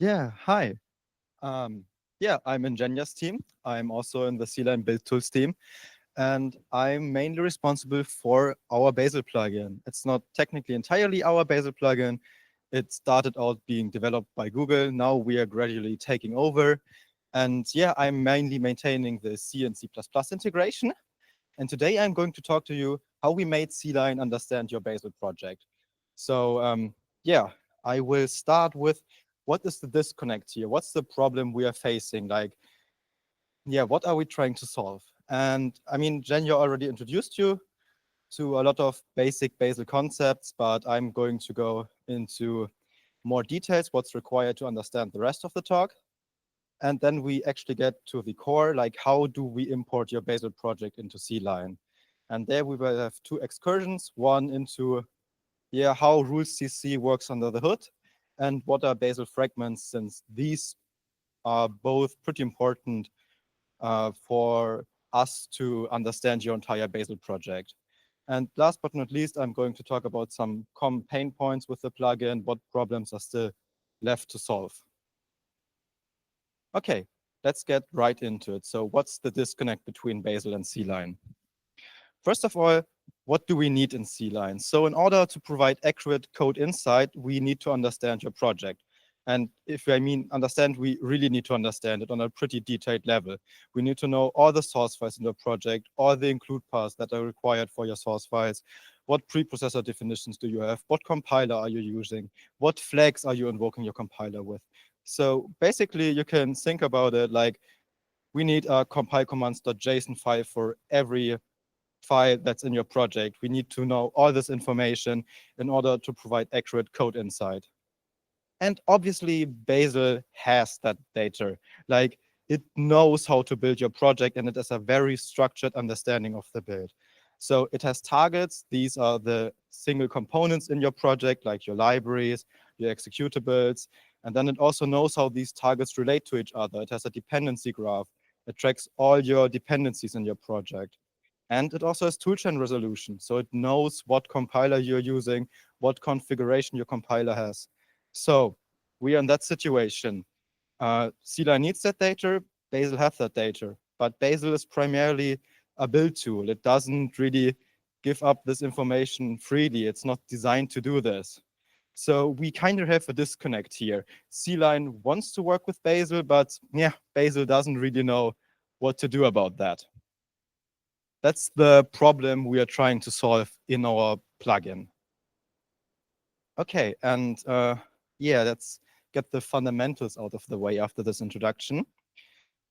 Yeah, hi. Um, yeah, I'm in Jenya's team. I'm also in the CLion Build Tools team, and I'm mainly responsible for our Bazel plugin. It's not technically entirely our Bazel plugin. It started out being developed by Google. Now we are gradually taking over. And yeah, I'm mainly maintaining the C and C++ integration. And today I'm going to talk to you how we made CLion understand your Bazel project. So yeah, I will start with what is the disconnect here? What's the problem we are facing? Like, yeah, what are we trying to solve? And I mean, Jen, you already introduced you to a lot of basic Bazel concepts, but I'm going to go into more details, what's required to understand the rest of the talk. And then we actually get to the core, like how do we import your Bazel project into CLion? And there we will have two excursions, one into how rules CC works under the hood and what are Bazel fragments, since these are both pretty important for us to understand your entire Bazel project. And last but not least, I'm going to talk about some common pain points with the plugin, what problems are still left to solve. Okay, let's get right into it. So what's the disconnect between Bazel and CLion? First of all, what do we need in CLion? So in order to provide accurate code insight, we need to understand your project. And if I mean understand, we really need to understand it on a pretty detailed level. We need to know all the source files in the project, all the include paths that are required for your source files. What preprocessor definitions do you have? What compiler are you using? What flags are you invoking your compiler with? So basically, you can think about it like we need a compile commands.json file for every file that's in your project. We need to know all this information in order to provide accurate code insight. And obviously, Bazel has that data. Like it knows how to build your project and it has a very structured understanding of the build. So it has targets. These are the single components in your project, like your libraries, your executables. And then it also knows how these targets relate to each other. It has a dependency graph. It tracks all your dependencies in your project. And it also has toolchain resolution. So it knows what compiler you're using, what configuration your compiler has. So we are in that situation. CLion needs that data, Bazel has that data, but Bazel is primarily a build tool. It doesn't really give up this information freely. It's not designed to do this. So we kind of have a disconnect here. CLion wants to work with Bazel, but yeah, Bazel doesn't really know what to do about that. That's the problem we are trying to solve in our plugin. Okay, and yeah, let's get the fundamentals out of the way after this introduction.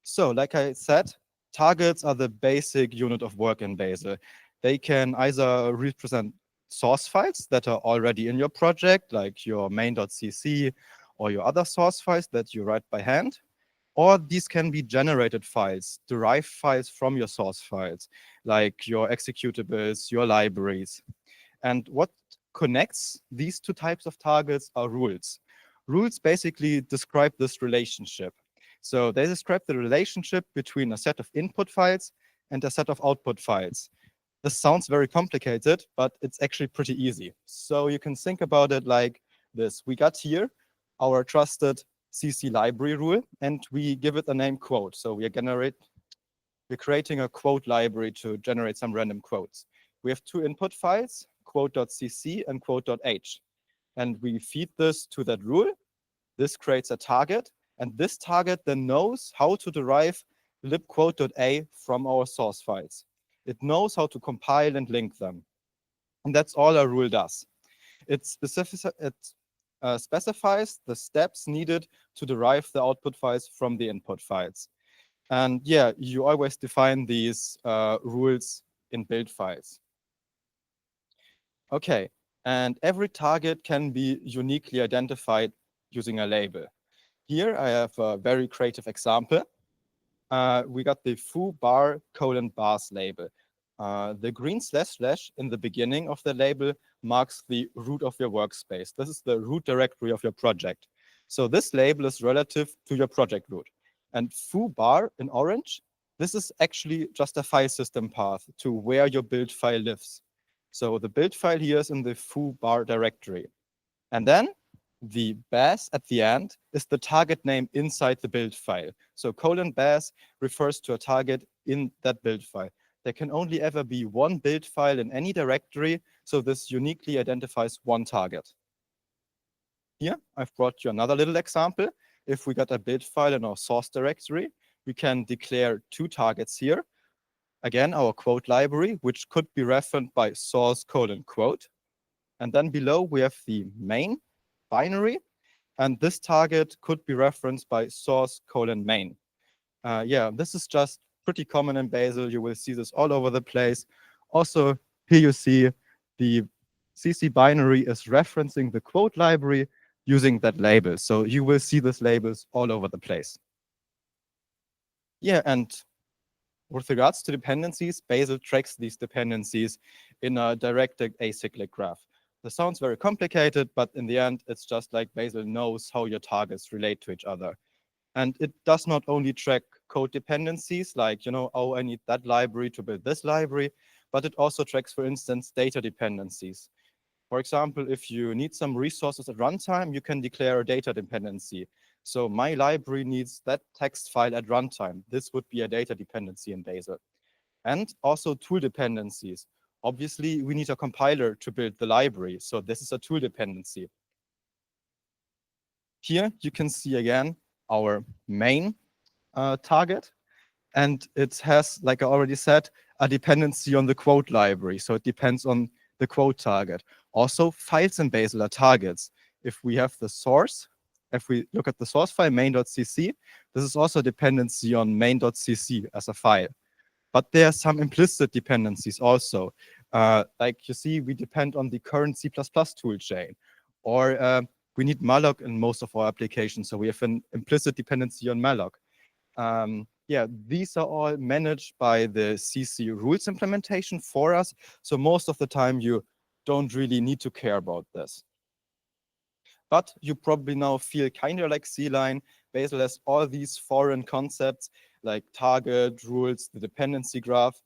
So, like I said, targets are the basic unit of work in Bazel. They can either represent source files that are already in your project, like your main.cc or your other source files that you write by hand, or these can be generated files, derived files from your source files, like your executables, your libraries. And what connects these two types of targets are rules. Rules basically describe this relationship. So they describe the relationship between a set of input files and a set of output files. This sounds very complicated, but it's actually pretty easy. So you can think about it like this. We got here our trusted CC library rule, and we give it a name quote. So we're creating a quote library to generate some random quotes. We have two input files, quote.cc and quote.h. And we feed this to that rule. This creates a target, and this target then knows how to derive libquote.a from our source files. It knows how to compile and link them. And that's all a rule does. It specifies the steps needed to derive the output files from the input files. And yeah, you always define these rules in build files. Okay, and every target can be uniquely identified using a label. Here I have a very creative example. We got the foo bar colon bars label. The green / in the beginning of the label marks the root of your workspace. This is the root directory of your project. So this label is relative to your project root. And foo bar in orange, this is actually just a file system path to where your build file lives. So the build file here is in the foo bar directory. And then The baz at the end is the target name inside the build file. So :baz refers to a target in that build file. There can only ever be one build file in any directory, so this uniquely identifies one target. Here, I've brought you another little example. If we got a build file in our source directory, we can declare two targets here. Again, our quote library, which could be referenced by source : quote. And then below we have the main binary, and this target could be referenced by source : main. Yeah, this is just pretty common in Bazel. You will see this all over the place. Also, here you see the CC binary is referencing the quote library using that label. So you will see these labels all over the place. Yeah, and with regards to dependencies, Bazel tracks these dependencies in a directed acyclic graph. This sounds very complicated, but in the end, it's just like Bazel knows how your targets relate to each other. And it does not only track code dependencies, like, oh, I need that library to build this library, but it also tracks, for instance, data dependencies. For example, if you need some resources at runtime, you can declare a data dependency. So my library needs that text file at runtime. This would be a data dependency in Bazel. And also tool dependencies. Obviously, we need a compiler to build the library. So this is a tool dependency. Here you can see again our main target. And it has, like I already said, a dependency on the quote library. So it depends on the quote target. Also, files in Bazel are targets. If we have the source, if we look at the source file, main.cc, this is also a dependency on main.cc as a file. But there are some implicit dependencies also. Like you see, we depend on the current C++ toolchain. Or we need malloc in most of our applications. So we have an implicit dependency on malloc. Yeah, these are all managed by the CC rules implementation for us. So most of the time, you don't really need to care about this. But you probably now feel kind of like CLion. Bazel has all these foreign concepts like target, rules, the dependency graph.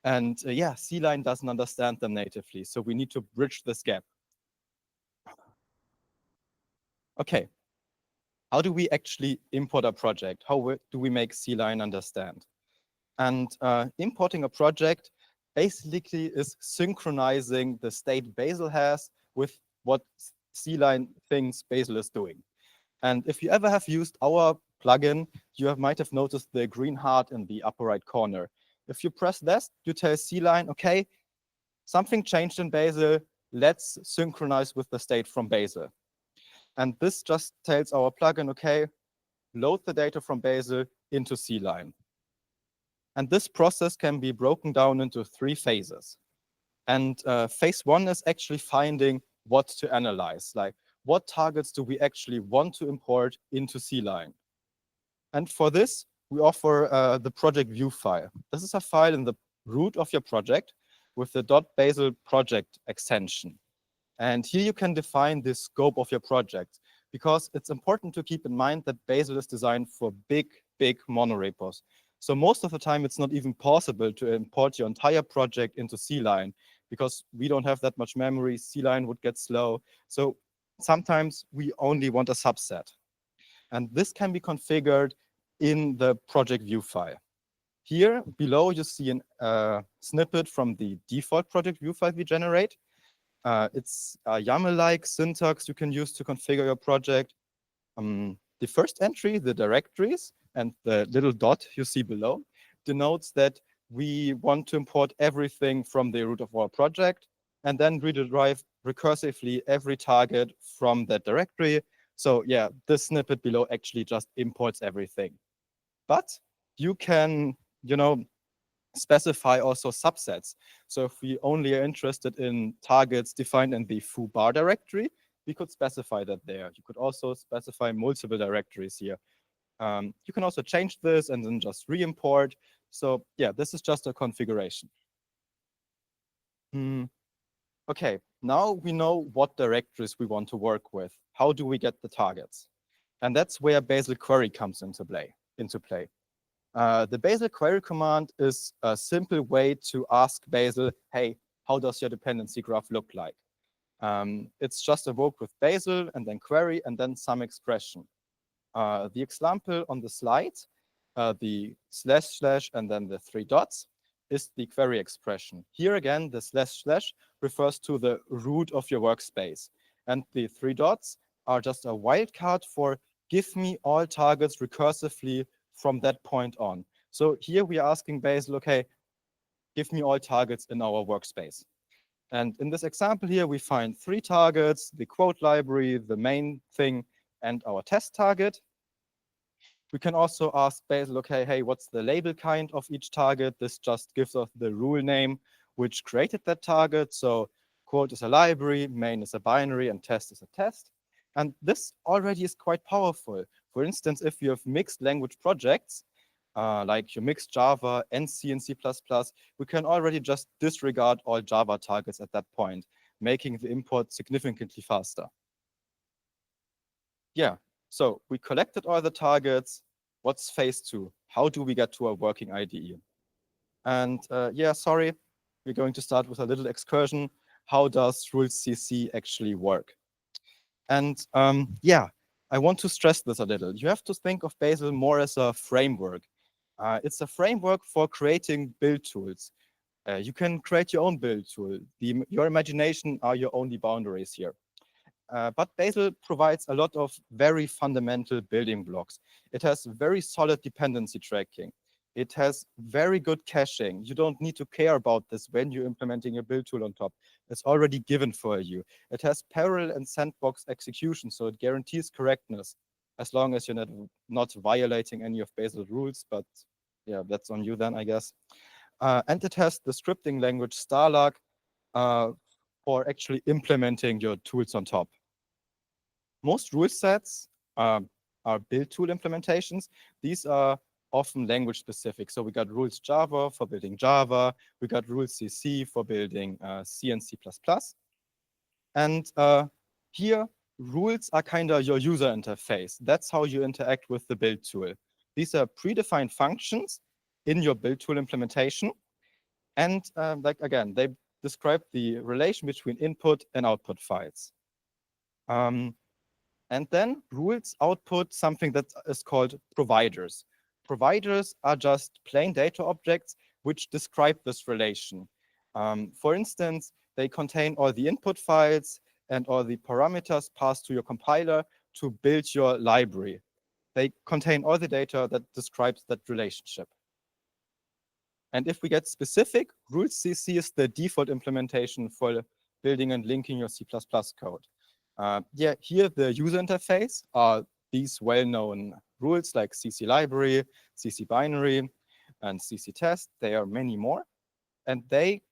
And yeah, CLion doesn't understand them natively. So we need to bridge this gap. Okay. How do we actually import a project? How do we make CLion understand? And importing a project basically is synchronizing the state Bazel has with what CLion thinks Bazel is doing. And if you ever have used our plugin, you might have noticed the green heart in the upper right corner. If you press this, you tell CLion, okay, something changed in Bazel, let's synchronize with the state from Bazel. And this just tells our plugin, okay, load the data from Bazel into CLion. And this process can be broken down into 3 phases. And phase 1 is actually finding what to analyze, like what targets do we actually want to import into CLion. And for this, we offer the project view file. This is a file in the root of your project with the .bazel project extension. And here you can define the scope of your project, because it's important to keep in mind that Bazel is designed for big monorepos. So most of the time, it's not even possible to import your entire project into CLion, because we don't have that much memory. CLion would get slow. So sometimes we only want a subset. And this can be configured in the project view file. Here below, you see a snippet from the default project view file we generate. It's a YAML-like syntax you can use to configure your project. The first entry, the directories, and the little dot you see below denotes that we want to import everything from the root of our project and then rederive recursively every target from that directory. So yeah, this snippet below actually just imports everything. But you can, specify also subsets. So if we only are interested in targets defined in the foo_bar directory, we could specify that there. You could also specify multiple directories here. You can also change this and then just re-import. So yeah, this is just a configuration. Okay, now we know what directories we want to work with. How do we get the targets? And that's where Bazel query comes into play. The Bazel query command is a simple way to ask Bazel, hey, how does your dependency graph look like? It's just evoked with Bazel and then query and then some expression. The example on the slide, the / and then the 3 dots, is the query expression. Here again, the / refers to the root of your workspace. And the 3 dots are just a wildcard for give me all targets recursively from that point on. So here we are asking Bazel, okay, give me all targets in our workspace. And in this example here, we find 3 targets, the quote library, the main thing, and our test target. We can also ask Bazel, okay, hey, what's the label kind of each target? This just gives us the rule name which created that target. So quote is a library, main is a binary, and test is a test. And this already is quite powerful. For instance, if you have mixed language projects, like you mix Java and C and C++, we can already just disregard all Java targets at that point, making the import significantly faster. Yeah, so we collected all the targets. What's phase 2? How do we get to a working IDE? And yeah, sorry, we're going to start with a little excursion. How does ruleCC actually work? And yeah, I want to stress this a little. You have to think of Bazel more as a framework. It's a framework for creating build tools. You can create your own build tool. Your imagination are your only boundaries here. But Bazel provides a lot of very fundamental building blocks. It has very solid dependency tracking. It has very good caching. You don't need to care about this when you're implementing a build tool on top. It's already given for you. It has parallel and sandbox execution, so it guarantees correctness as long as you're not violating any of Bazel rules. But yeah, that's on you then, I guess. And it has the scripting language Starlark for actually implementing your tools on top. Most rule sets are build tool implementations. These are often language specific. So we got rules Java for building Java. We got rules CC for building C and C++. And here, rules are kind of your user interface. That's how you interact with the build tool. These are predefined functions in your build tool implementation. And like again, they describe the relation between input and output files. And then rules output something that is called providers. Providers are just plain data objects which describe this relation. For instance, they contain all the input files and all the parameters passed to your compiler to build your library. They contain all the data that describes that relationship. And if we get specific, ruleCC is the default implementation for building and linking your C++ code. Yeah, here the user interface are these well-known rules like CC library, CC binary, and CC test. There are many more. And they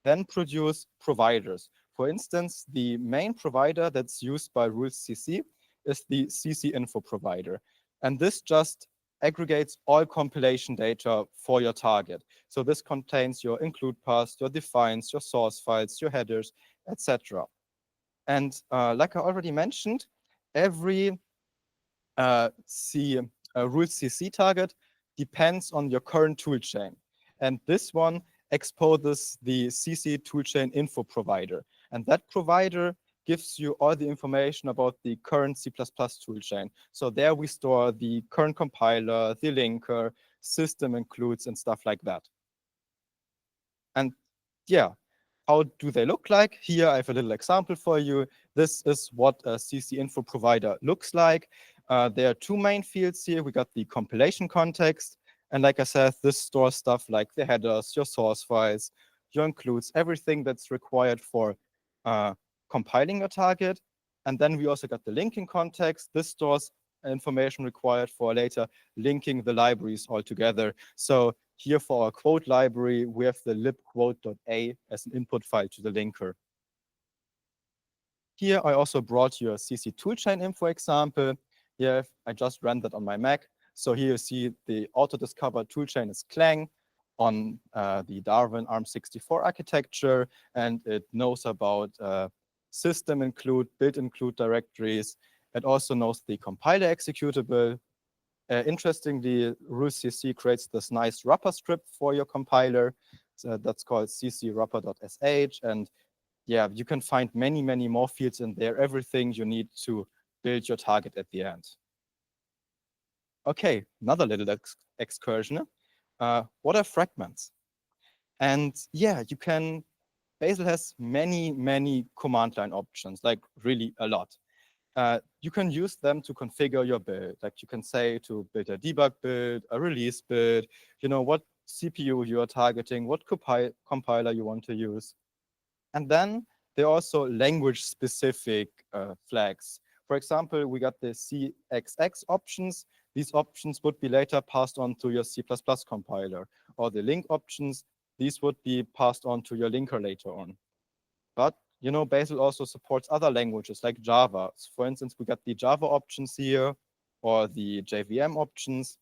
then produce providers. For instance, the main provider that's used by ruleCC is the CC info provider. And this just aggregates all compilation data for your target. So this contains your include path, your defines, your source files, your headers, etc. And like I already mentioned, every ruleCC target depends on your current toolchain. And this one exposes the CC toolchain info provider. And that provider gives you all the information about the current C++ toolchain. So there we store the current compiler, the linker, system includes, and stuff like that. And yeah, how do they look like? Here I have a little example for you. This is what a CC info provider looks like. There are 2 main fields here. We got the compilation context. And like I said, this stores stuff like the headers, your source files, your includes, everything that's required for compiling your target. And then we also got the linking context. This stores information required for later linking the libraries all together. So here for our quote library, we have the libquote.a as an input file to the linker. Here I also brought you a CC toolchain info example. Here I just ran that on my Mac. So here you see the auto-discovered toolchain is Clang on the Darwin ARM64 architecture, and it knows about system include, build include directories. It also knows the compiler executable. Interestingly, ruleCC creates this nice wrapper script for your compiler. So that's called ccwrapper.sh. And yeah, you can find many, many more fields in there, everything you need to build your target at the end. Okay, another little excursion. What are fragments? And yeah, Bazel has many, many command line options, like really a lot. You can use them to configure your build. Like you can say to build a debug build, a release build, what CPU you are targeting, what compiler you want to use. And then there are also language-specific flags. For example, we got the CXX options. These options would be later passed on to your C++ compiler. Or the link options, these would be passed on to your linker later on. But, Bazel also supports other languages like Java. For instance, we got the Java options here, or the JVM options.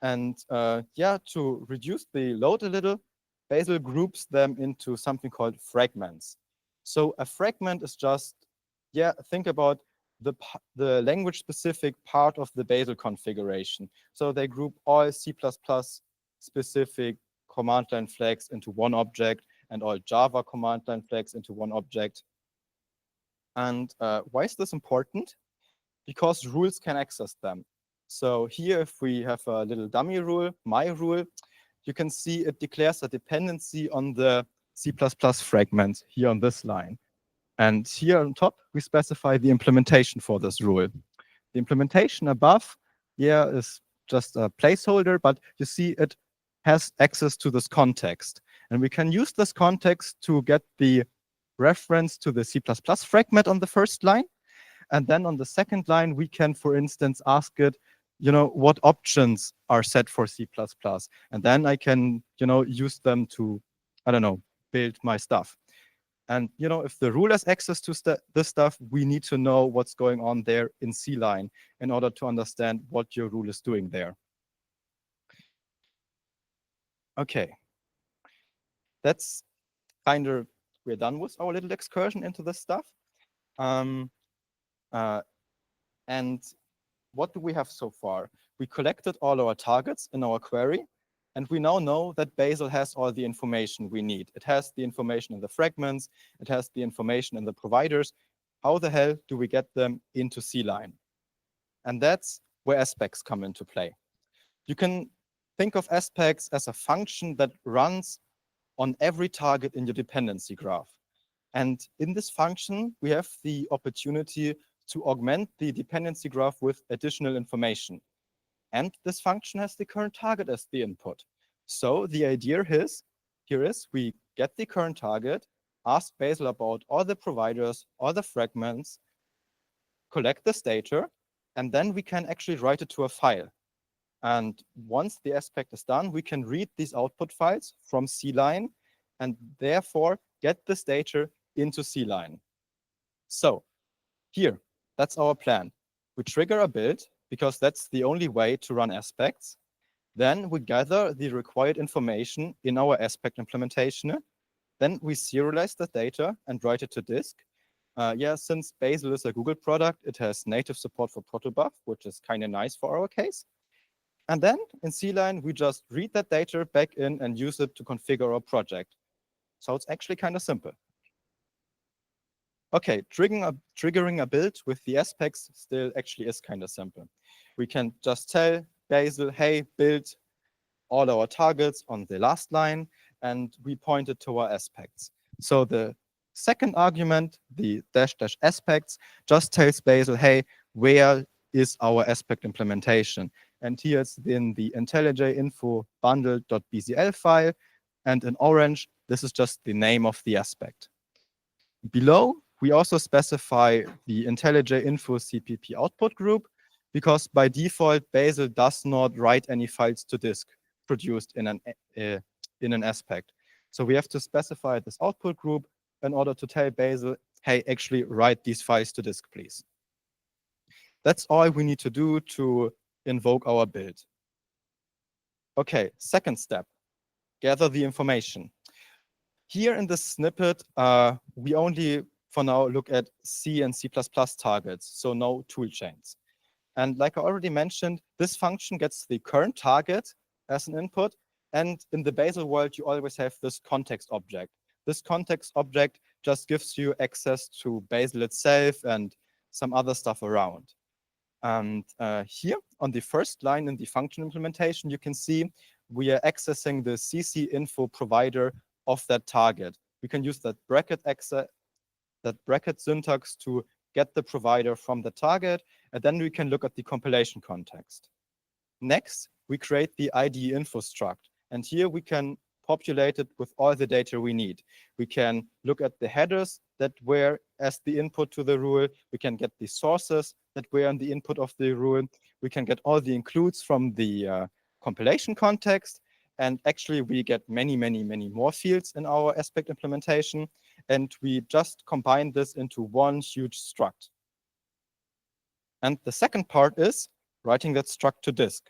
And yeah, to reduce the load a little, Bazel groups them into something called fragments. So a fragment is just, yeah, think about the language-specific part of the Bazel configuration. So they group all C++ specific command line flags into one object and all Java command line flags into one object. And why is this important? Because rules can access them. So here, if we have a little dummy rule, my rule, you can see it declares a dependency on the C++ fragment here on this line. And here on top, we specify the implementation for this rule. The implementation above, yeah, is just a placeholder, but you see it has access to this context. And we can use this context to get the reference to the C++ fragment on the first line. And then on the second line, we can, for instance, ask it, what options are set for C++. And then I can, use them to, I don't know, build my stuff. And, if the rule has access to this stuff, we need to know what's going on there in CLion in order to understand what your rule is doing there. Okay. That's we're done with our little excursion into this stuff. And what do we have so far? We collected all our targets in our query, and we now know that Bazel has all the information we need. It has the information in the fragments, it has the information in the providers. How the hell do we get them into CLion? And that's where aspects come into play. You can think of aspects as a function that runs on every target in your dependency graph. And in this function, we have the opportunity to augment the dependency graph with additional information. And this function has the current target as the input. So the idea here is we get the current target, ask Bazel about all the providers, all the fragments, collect this data, and then we can actually write it to a file. And once the aspect is done, we can read these output files from CLion and therefore get this data into CLion. So here, that's our plan. We trigger a build because that's the only way to run aspects. Then we gather the required information in our aspect implementation. Then we serialize the data and write it to disk. Since Bazel is a Google product, it has native support for protobuf, which is kind of nice for our case. And then in CLion, we just read that data back in and use it to configure our project. So it's actually kind of simple. Okay, triggering a build with the aspects still actually is kind of simple. We can just tell Bazel, hey, build all our targets on the last line, and we point it to our aspects. So the second argument, the -- aspects, just tells Bazel, hey, where is our aspect implementation? And here it's in the IntelliJ info bundle.bcl file. And in orange, this is just the name of the aspect. Below, we also specify the IntelliJ info CPP output group, because by default, Bazel does not write any files to disk produced in an aspect. So we have to specify this output group in order to tell Bazel, hey, actually write these files to disk, please. That's all we need to do to invoke our build. Okay, second step, gather the information. Here in this snippet, we only, for now, look at C and C++ targets, so no toolchains. And like I already mentioned, this function gets the current target as an input. And in the Bazel world, you always have this context object. This context object just gives you access to Bazel itself and some other stuff around. And here on the first line in the function implementation, you can see we are accessing the CC info provider of that target. We can use that bracket syntax to get the provider from the target, and then we can look at the compilation context. Next, we create the IDE info struct, and here we can populate it with all the data we need. We can look at the headers that were as the input to the rule. We can get the sources that were in the input of the rule. We can get all the includes from the compilation context. And actually, we get many, many, many more fields in our aspect implementation. And we just combine this into one huge struct. And the second part is writing that struct to disk.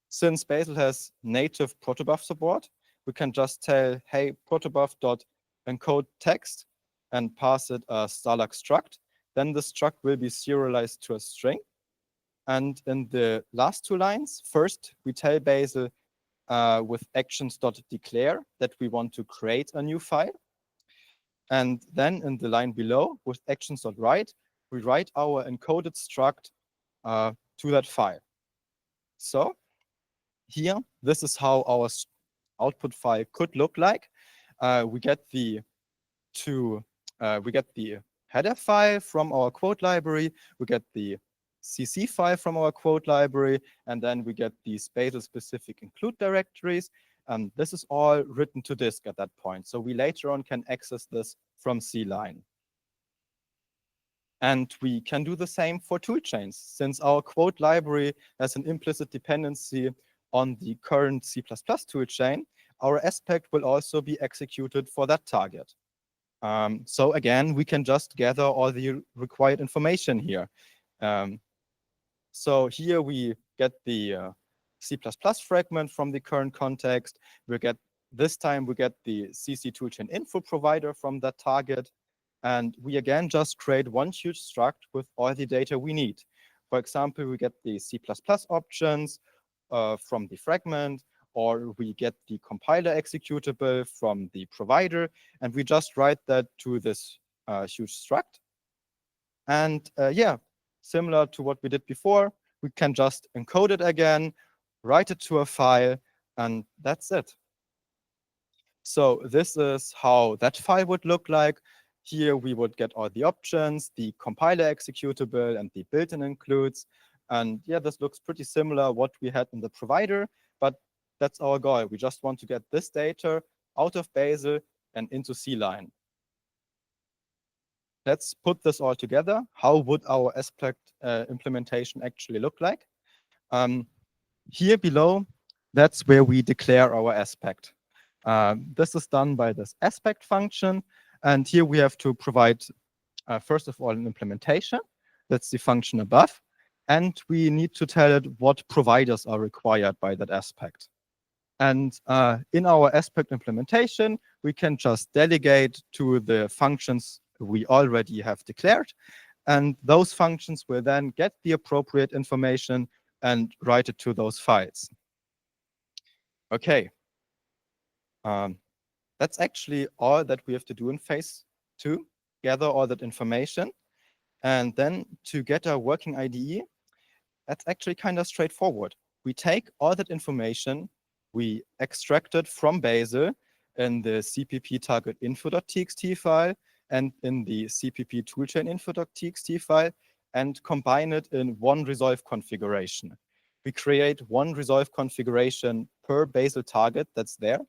Since Bazel has native protobuf support, we can just tell, hey, protobuf.encode text and pass it a starlog struct. Then the struct will be serialized to a string. And in the last two lines, first, we tell Bazel with actions.declare that we want to create a new file. And then in the line below, with actions.write, we write our encoded struct to that file. So here, this is how our output file could look like. We get the header file from our quote library. We get the CC file from our quote library, and then we get these Bazel-specific include directories. This is all written to disk at that point. So we later on can access this from CLion. And we can do the same for toolchains. Since our quote library has an implicit dependency on the current C++ toolchain, our aspect will also be executed for that target. So again, we can just gather all the required information here. So here we get the C++ fragment from the current context. This time we get the CC toolchain info provider from that target. And we again just create one huge struct with all the data we need. For example, we get the C++ options from the fragment, or we get the compiler executable from the provider, and we just write that to this huge struct. And yeah, similar to what we did before, we can just encode it again, write it to a file, and that's it. So this is how that file would look like. Here we would get all the options, the compiler executable, and the built-in includes. And yeah, this looks pretty similar what we had in the provider, but that's our goal. We just want to get this data out of Bazel and into CLion. Let's put this all together. How would our aspect implementation actually look like? Here below, that's where we declare our aspect. This is done by this aspect function. And here we have to provide, first of all, an implementation. That's the function above. And we need to tell it what providers are required by that aspect. And in our aspect implementation, we can just delegate to the functions we already have declared. And those functions will then get the appropriate information and write it to those files. Okay. That's actually all that we have to do in phase 2, gather all that information. And then to get a working IDE, that's actually kind of straightforward. We take all that information, we extract it from Bazel in the cpp target info.txt file and in the cpp toolchain info.txt file, and combine it in one resolve configuration. We create one resolve configuration per Bazel target that's there.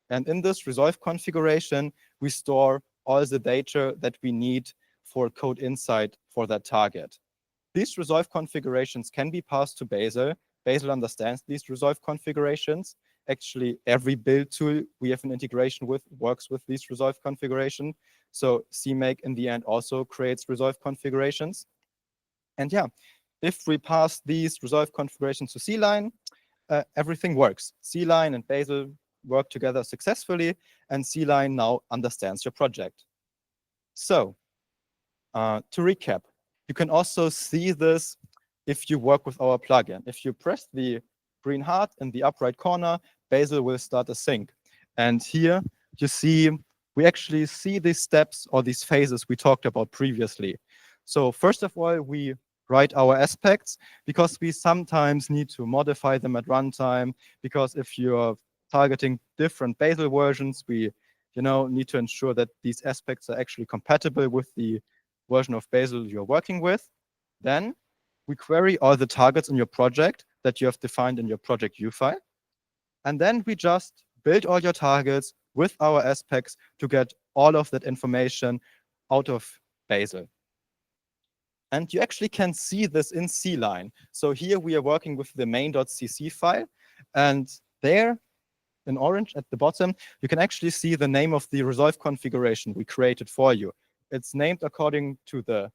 And in this resolve configuration, we store all the data that we need for code insight for that target. These resolve configurations can be passed to Bazel. Bazel understands these resolve configurations. Actually, every build tool we have an integration with works with these resolve configuration. So CMake in the end also creates resolve configurations. And yeah, if we pass these resolve configurations to CLion, everything works. CLion and Bazel work together successfully, and CLion now understands your project. So to recap, you can also see this if you work with our plugin. If you press the green heart in the upper right corner, Bazel will start a sync. And here you see we actually see these steps or these phases we talked about previously. So first of all, we write our aspects because we sometimes need to modify them at runtime, because if you're targeting different Bazel versions, we need to ensure that these aspects are actually compatible with the version of Bazel you're working with. Then we query all the targets in your project that you have defined in your project view file. And then we just build all your targets with our aspects to get all of that information out of Bazel. And you actually can see this in CLion. So here we are working with the main.cc file. And there, in orange at the bottom, you can actually see the name of the resolve configuration we created for you. It's named according to the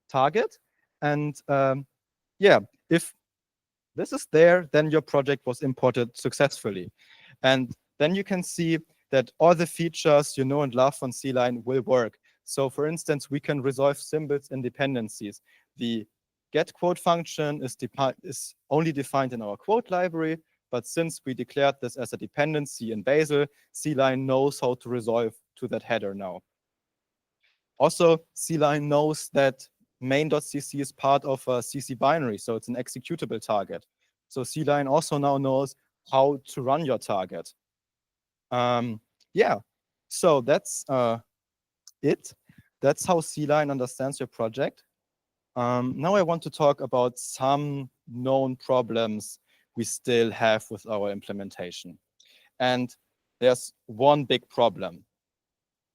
target. And yeah, if this is there, then your project was imported successfully. And then you can see that all the features you know and love on CLion will work. So for instance, we can resolve symbols and dependencies. The get quote function is only defined in our quote library, but since we declared this as a dependency in Bazel, CLion knows how to resolve to that header now. Also, CLion knows that main.cc is part of a CC binary, so it's an executable target. So CLion also now knows how to run your target. Yeah, so that's it. That's how CLion understands your project. Now I want to talk about some known problems we still have with our implementation. And there's one big problem.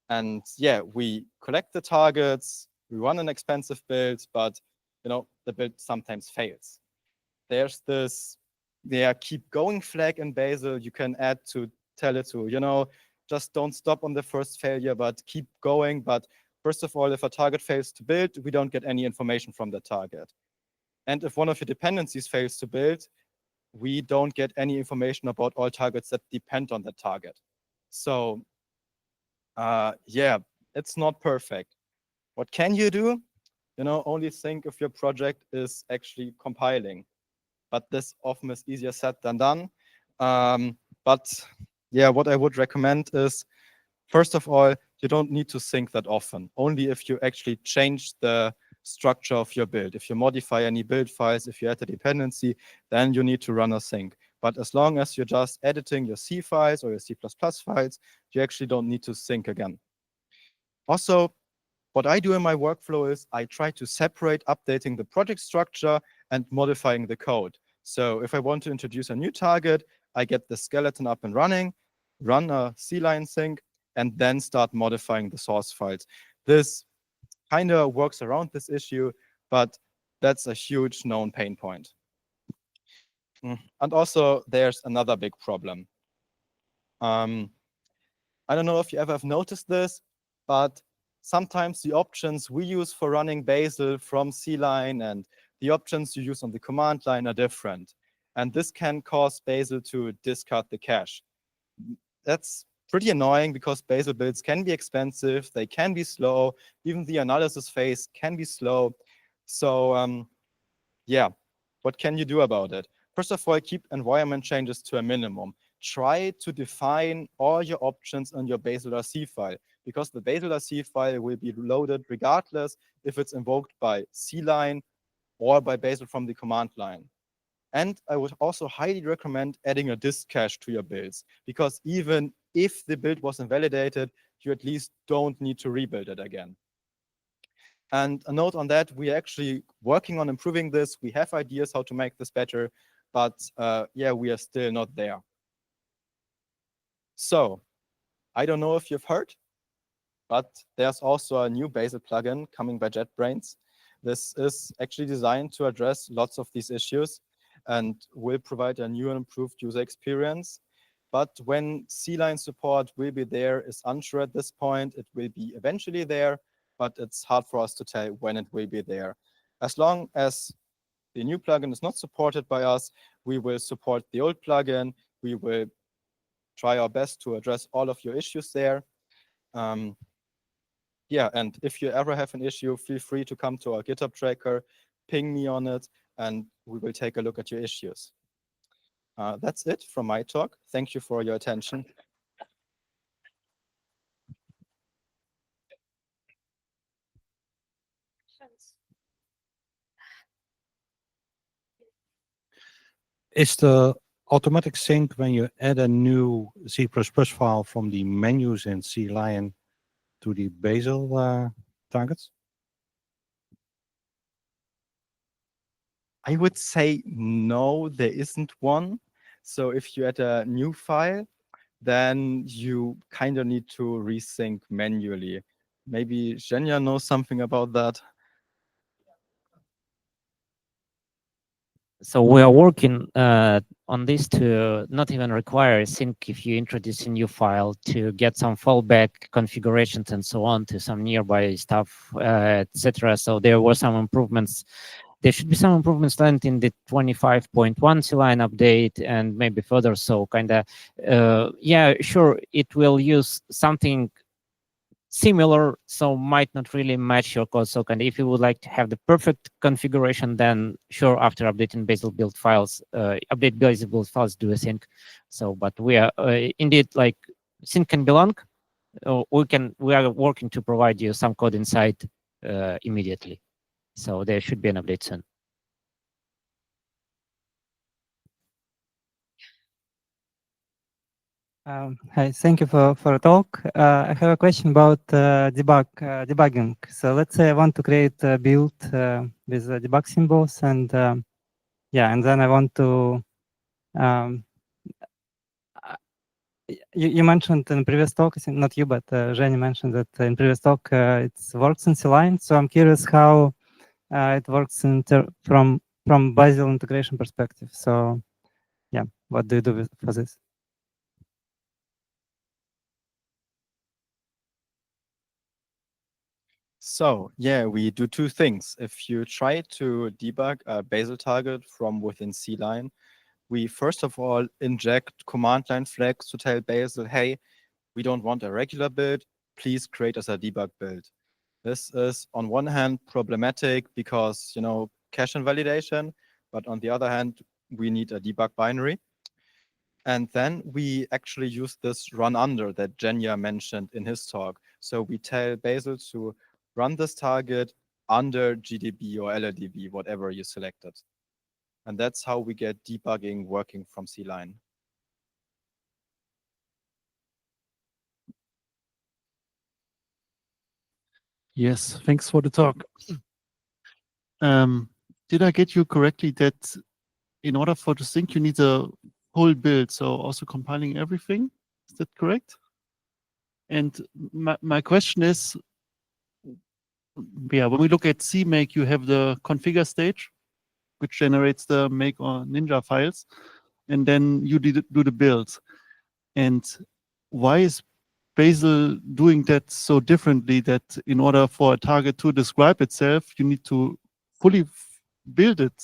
And yeah, we collect the targets, we run an expensive build, but the build sometimes fails. There's this keep going flag in Bazel you can add to tell it to, just don't stop on the first failure, but keep going. But first of all, if a target fails to build, we don't get any information from the target. And if one of your dependencies fails to build, we don't get any information about all targets that depend on that target. So yeah, it's not perfect. What can you do? Only think if your project is actually compiling. But this often is easier said than done. But yeah, what I would recommend is, first of all, you don't need to sync that often. Only if you actually change the structure of your build. If you modify any build files, if you add a dependency, then you need to run a sync. But as long as you're just editing your C files or your C++ files, you actually don't need to sync again. Also, what I do in my workflow is I try to separate updating the project structure and modifying the code. So if I want to introduce a new target, I get the skeleton up and running, run a CLion sync, and then start modifying the source files. This kind of works around this issue, but that's a huge known pain point. And also, there's another big problem. I don't know if you ever have noticed this, but sometimes the options we use for running Bazel from CLion and the options you use on the command line are different. And this can cause Bazel to discard the cache. That's pretty annoying because Bazel builds can be expensive, they can be slow, even the analysis phase can be slow. So yeah, what can you do about it? First of all, keep environment changes to a minimum. Try to define all your options in your Bazel.c file, because the Bazel.c file will be loaded regardless if it's invoked by CLion or by Bazel from the command line. And I would also highly recommend adding a disk cache to your builds, because even if the build was invalidated, you at least don't need to rebuild it again. And a note on that, we're actually working on improving this. We have ideas how to make this better, but yeah, we are still not there. So I don't know if you've heard, but there's also a new Bazel plugin coming by JetBrains. This is actually designed to address lots of these issues and will provide a new and improved user experience. But when CLion support will be there is unsure at this point. It will be eventually there, but it's hard for us to tell when it will be there. As long as the new plugin is not supported by us, we will support the old plugin. We will try our best to address all of your issues there. Yeah, and if you ever have an issue, feel free to come to our GitHub tracker, ping me on it, and we will take a look at your issues. That's it from my talk. Thank you for your attention. Is the automatic sync when you add a new C++ file from the menus in CLion to the Bazel targets? I would say no, there isn't one. So if you add a new file, then you kind of need to resync manually. Maybe Zhenya knows something about that. So we are working on this to not even require sync if you introduce a new file to get some fallback configurations and so on to some nearby stuff, etc. So there were some improvements. There should be some improvements planned in the 25.1 CLion update and maybe further. So kind of, yeah, sure, it will use something similar, so might not really match your code. So kind of if you would like to have the perfect configuration, then sure, after updating Bazel build files, update Bazel build files, do a sync. So, but we are indeed like sync can belong. We are working to provide you some code inside immediately. So there should be an update soon. Hi, thank you for the talk. I have a question about debugging. So let's say I want to create a build with debug symbols, and yeah, and then I want to. You mentioned in previous talk, I think not you, but Zhenya mentioned that in previous talk it works in CLion. So I'm curious how it works from Bazel integration perspective. So yeah, what do you do for this? So yeah, we do two things. If you try to debug a Bazel target from within CLion, we first of all inject command line flags to tell Bazel, hey, we don't want a regular build, please create us a debug build. This is on one hand problematic because, cache invalidation, but on the other hand, we need a debug binary. And then we actually use this run under that Zhenya mentioned in his talk. So we tell Bazel to run this target under GDB or LLDB, whatever you selected. And that's how we get debugging working from CLion. Yes, thanks for the talk. Did I get you correctly that in order for the sync, you need a whole build, so also compiling everything? Is that correct? And my question is, yeah, when we look at CMake, you have the configure stage, which generates the make or ninja files, and then you do the builds. And why is Bazel doing that so differently, that in order for a target to describe itself, you need to fully build it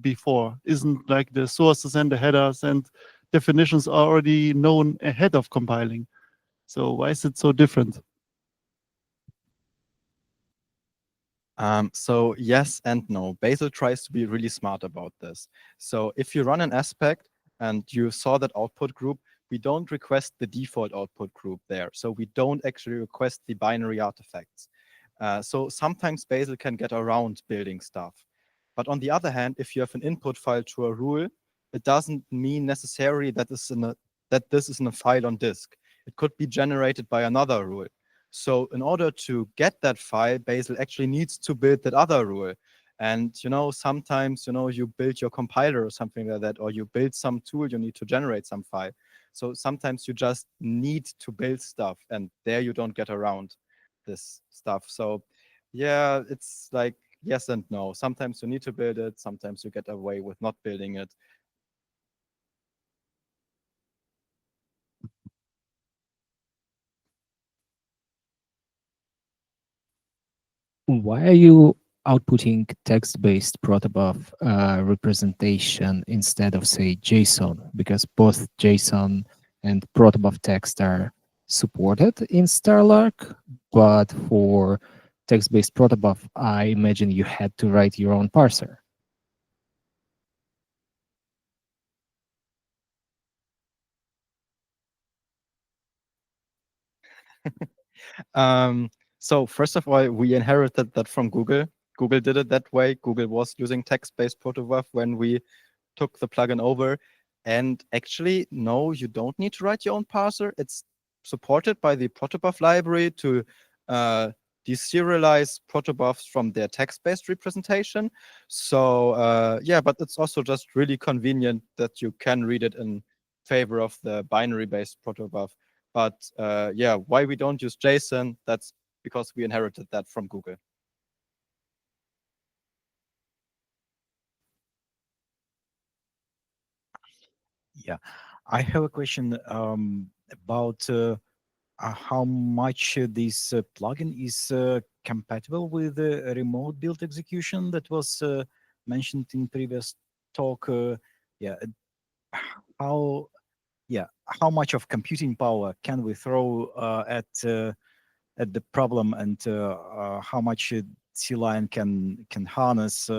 before? Isn't like the sources and the headers and definitions are already known ahead of compiling? So why is it so different? So yes and no. Bazel tries to be really smart about this. So if you run an aspect and you saw that output group, we don't request the default output group there. So we don't actually request the binary artifacts. So sometimes Bazel can get around building stuff. But on the other hand, if you have an input file to a rule, it doesn't mean necessarily that this is in a file on disk. It could be generated by another rule. So in order to get that file, Bazel actually needs to build that other rule. And sometimes you build your compiler or something like that, or you build some tool, you need to generate some file. So sometimes you just need to build stuff, and there you don't get around this stuff. So yeah, it's like yes and no. Sometimes you need to build it, sometimes you get away with not building it. Why are you outputting text-based protobuf representation instead of, say, JSON? Because both JSON and protobuf text are supported in Starlark, but for text-based protobuf, I imagine you had to write your own parser. So first of all, we inherited that from Google. Google did it that way. Google was using text-based protobuf when we took the plugin over. And actually, no, you don't need to write your own parser. It's supported by the protobuf library to deserialize protobufs from their text-based representation. So yeah, but it's also just really convenient that you can read it in favor of the binary-based protobuf. But yeah, why we don't use JSON, that's because we inherited that from Google. Yeah, I have a question about how much this plugin is compatible with remote build execution that was mentioned in previous talk. Yeah, how how much of computing power can we throw at the problem, and how much CLion can harness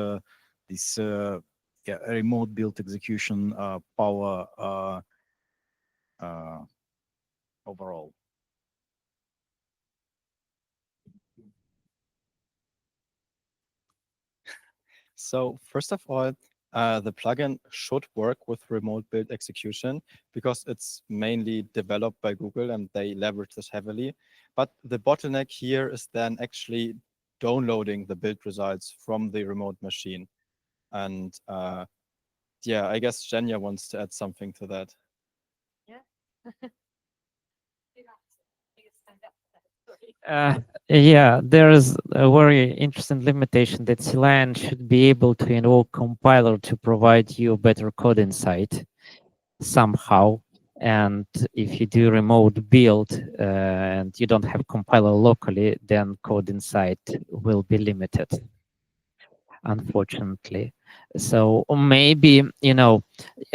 this remote build execution power overall? So first of all, the plugin should work with remote build execution because it's mainly developed by Google and they leverage this heavily. But the bottleneck here is then actually downloading the build results from the remote machine. And yeah, I guess Zhenya wants to add something to that. Yeah, there is a very interesting limitation that CLion should be able to invoke compiler to provide you better code insight somehow. And if you do remote build and you don't have compiler locally, then code insight will be limited, unfortunately. So maybe,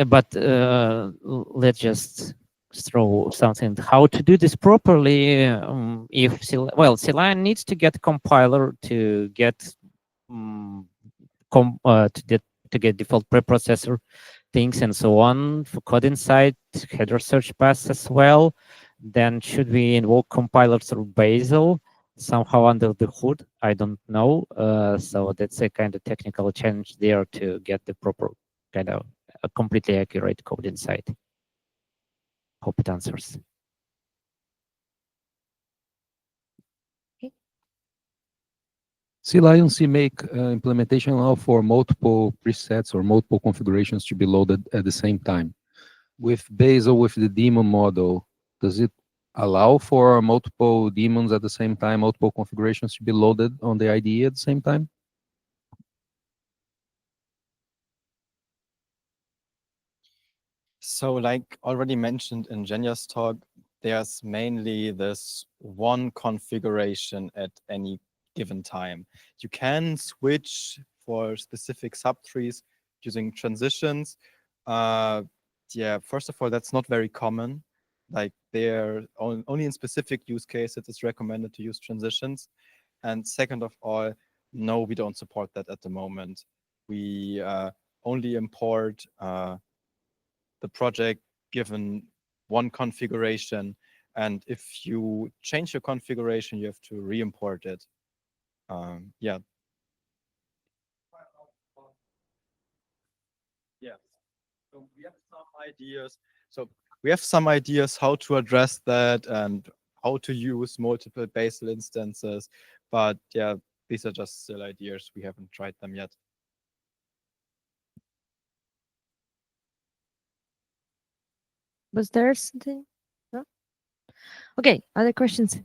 but let's just throw something. How to do this properly? If CLion needs to get compiler to get to get default preprocessor things and so on for code insight, header search paths as well. Then should we invoke compiler through Bazel somehow under the hood? I don't know. So that's a kind of technical challenge there to get the proper kind of a completely accurate code insight. Hope it answers. CLion CMake implementation allow for multiple presets or multiple configurations to be loaded at the same time. With Bazel, with the daemon model, does it allow for multiple daemons at the same time, multiple configurations to be loaded on the IDE at the same time? So like already mentioned in Zhenya's talk, there's mainly this one configuration at any given time. You can switch for specific subtrees using transitions. Yeah, first of all, that's not very common. Like they're only in specific use cases it's recommended to use transitions. And second of all, no, we don't support that at the moment. We only import the project given one configuration. And if you change your configuration, you have to re-import it. Yeah. Yeah. So we have some ideas. So we have some ideas how to address that and how to use multiple Bazel instances. But yeah, these are just still ideas. We haven't tried them yet. Was there something? No? Okay, other questions?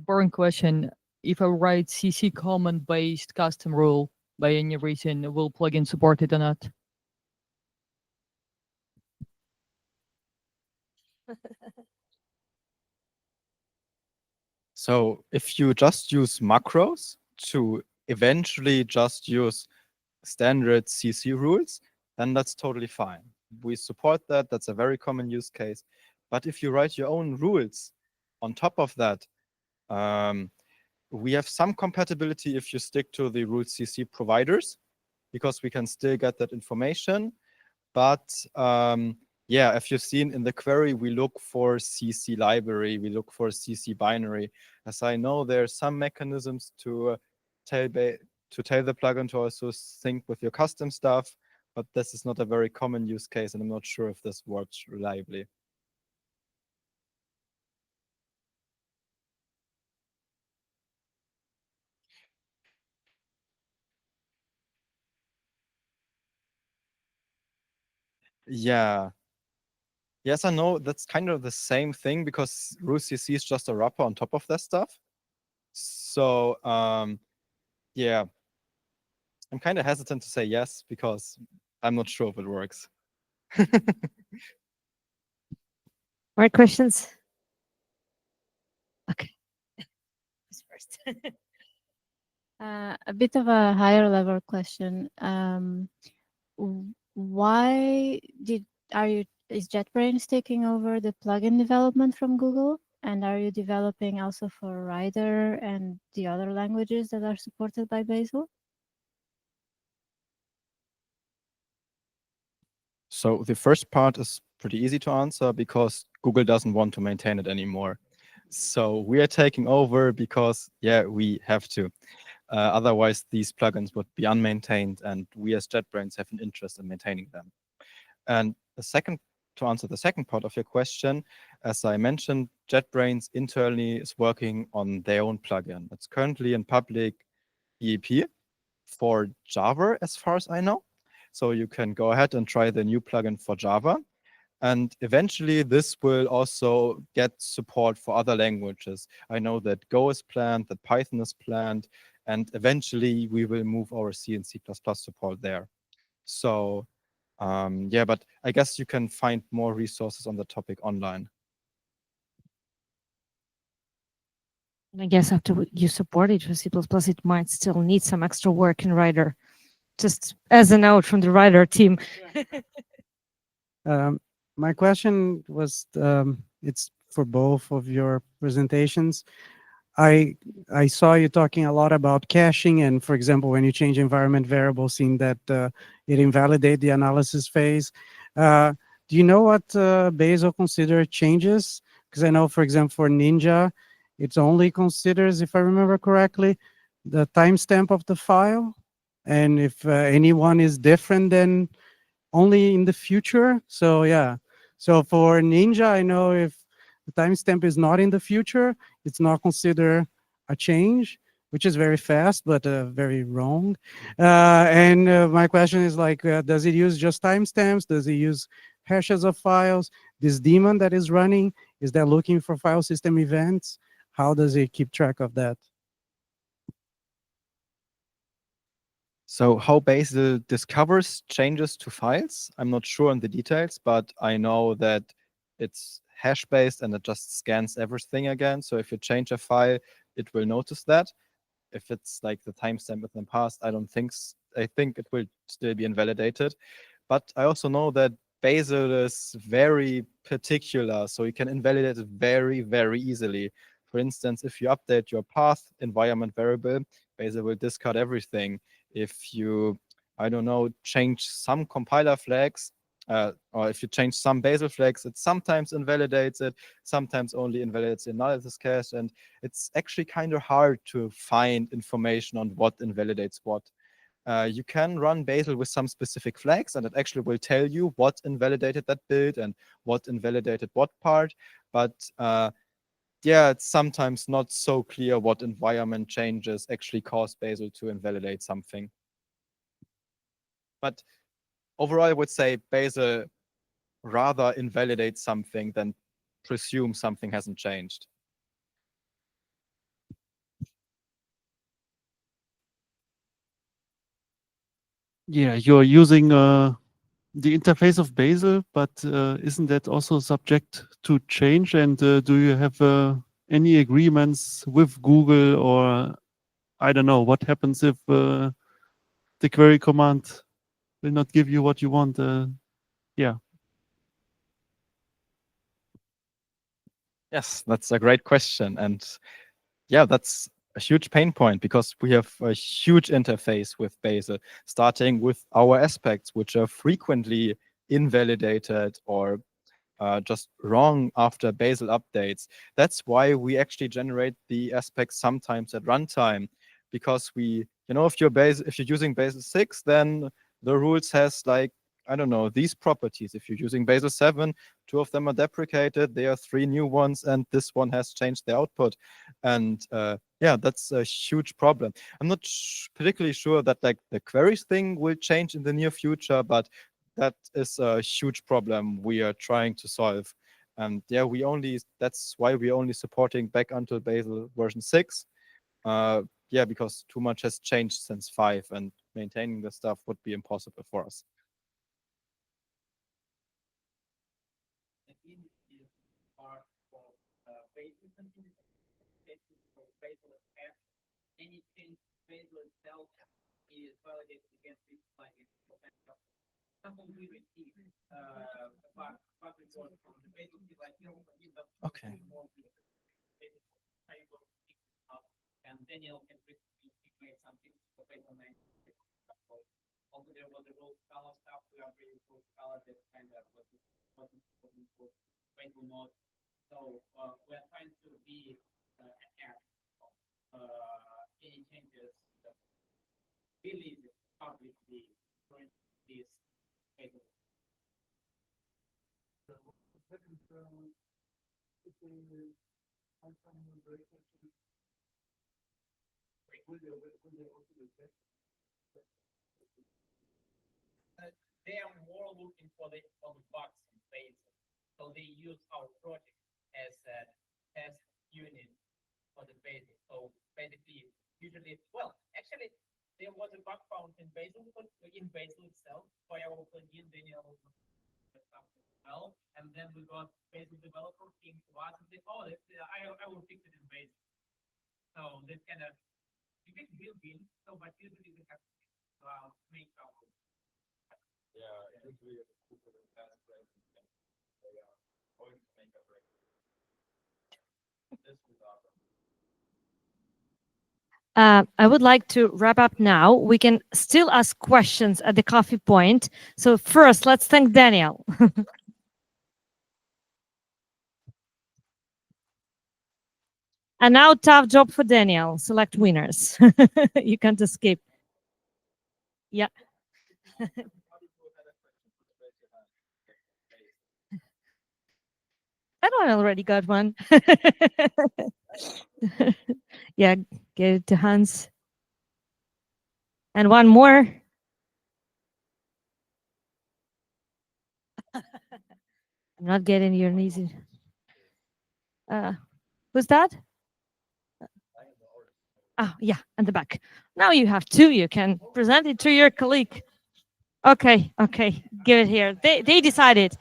Boring question. If I write CC command based custom rule by any reason, will plugin support it or not? So if you just use macros to eventually just use standard CC rules, then that's totally fine. We support that. That's a very common use case. But if you write your own rules on top of that, we have some compatibility if you stick to the rule CC providers, because we can still get that information. But yeah, if you've seen in the query, we look for CC library, we look for CC binary. As I know, there are some mechanisms to tell the plugin to also sync with your custom stuff, but this is not a very common use case, and I'm not sure if this works reliably. Yeah. Yes, I know that's kind of the same thing because RuCC is just a wrapper on top of that stuff. So yeah, I'm kind of hesitant to say yes because I'm not sure if it works. More questions? Okay. Who's first? A bit of a higher level question. Why is JetBrains taking over the plugin development from Google? And are you developing also for Rider and the other languages that are supported by Bazel? So the first part is pretty easy to answer because Google doesn't want to maintain it anymore. So we are taking over because, yeah, we have to. Otherwise, these plugins would be unmaintained, and we as JetBrains have an interest in maintaining them. And to answer the second part of your question, as I mentioned, JetBrains internally is working on their own plugin. It's currently in public EAP for Java, as far as I know. So you can go ahead and try the new plugin for Java. And eventually, this will also get support for other languages. I know that Go is planned, that Python is planned, and eventually we will move our C and C++ support there. So yeah, but I guess you can find more resources on the topic online. I guess after you support it with C++, it might still need some extra work in Rider. Just as a note from the Rider team. My question was, it's for both of your presentations. I saw you talking a lot about caching, and for example, when you change environment variables, seeing that it invalidates the analysis phase. Do you know what Bazel considers changes? Because I know, for example, for Ninja, it only considers, if I remember correctly, the timestamp of the file, and if anyone is different, then only in the future. So yeah. So for Ninja, I know if the timestamp is not in the future, it's not considered a change, which is very fast, but very wrong. And my question is like, does it use just timestamps? Does it use hashes of files? This daemon that is running, is that looking for file system events? How does it keep track of that? So how Bazel discovers changes to files, I'm not sure on the details, but I know that it's hash-based and it just scans everything again. So if you change a file, it will notice that. If it's like the timestamp within the past, I don't think I think it will still be invalidated. But I also know that Bazel is very particular, so you can invalidate it very, very easily. For instance, if you update your path environment variable, Bazel will discard everything. If you, I don't know, change some compiler flags, or if you change some Bazel flags, it sometimes invalidates it, sometimes only invalidates the analysis cache, and it's actually kind of hard to find information on what invalidates what. You can run Bazel with some specific flags, and it actually will tell you what invalidated that build and what invalidated what part, but yeah, it's sometimes not so clear what environment changes actually cause Bazel to invalidate something. But overall, I would say Bazel rather invalidates something than presume something hasn't changed. Yeah, you're using the interface of Bazel, but isn't that also subject to change? And do you have any agreements with Google, or I don't know, what happens if the query command will not give you what you want? Yeah. Yes, that's a great question. And yeah, that's a huge pain point because we have a huge interface with Bazel, starting with our aspects, which are frequently invalidated or just wrong after Bazel updates. That's why we actually generate the aspects sometimes at runtime, because we, if you're using Bazel 6, then the rules has like, I don't know, these properties. If you're using Bazel 7, 2 of them are deprecated. There are 3 new ones, and this one has changed the output. And yeah, that's a huge problem. I'm not particularly sure that like the queries thing will change in the near future, but that is a huge problem we are trying to solve. And yeah, that's why we're only supporting back until Bazel version 6. Yeah, because too much has changed since 5, and maintaining the stuff would be impossible for us. Any change Bazel itself is validated against this plugin. Example, we received a bug report from the Bazel Okay. And Daniel can create something for Bazel 9. Also, there was a role Scala stuff. We are really for Scala that kind of wasn't for Bazel mode. So we're trying to be ahead of any changes that really publicly during this Bazel. They are more looking for the bugs in Bazel, so they use our project as a test unit for the Bazel. So basically, usually, well, actually, there was a bug found in Bazel itself by our plugin Daniel well, and then we got Bazel developer came to us and said, "Oh, I will fix it in Bazel." So this kind of big built-in. So, but usually we have to make our usually they are going to make a break. This was awesome. I would like to wrap up now. We can still ask questions at the coffee point. So first, let's thank Daniel. And now, tough job for Daniel. Select winners. You can't escape. Yeah. That one already got one. Yeah, get it to Hans. And one more. I'm not getting your knees. Who's that? Oh, yeah, and the back. Now you have 2. You can present it to your colleague. Okay, give it here. They decided.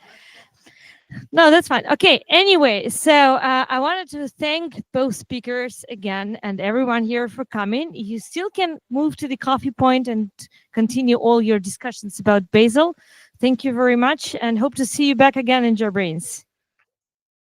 No, that's fine. Okay, anyway, so I wanted to thank both speakers again and everyone here for coming. You still can move to the coffee point and continue all your discussions about Bazel. Thank you very much and hope to see you back again in JetBrains.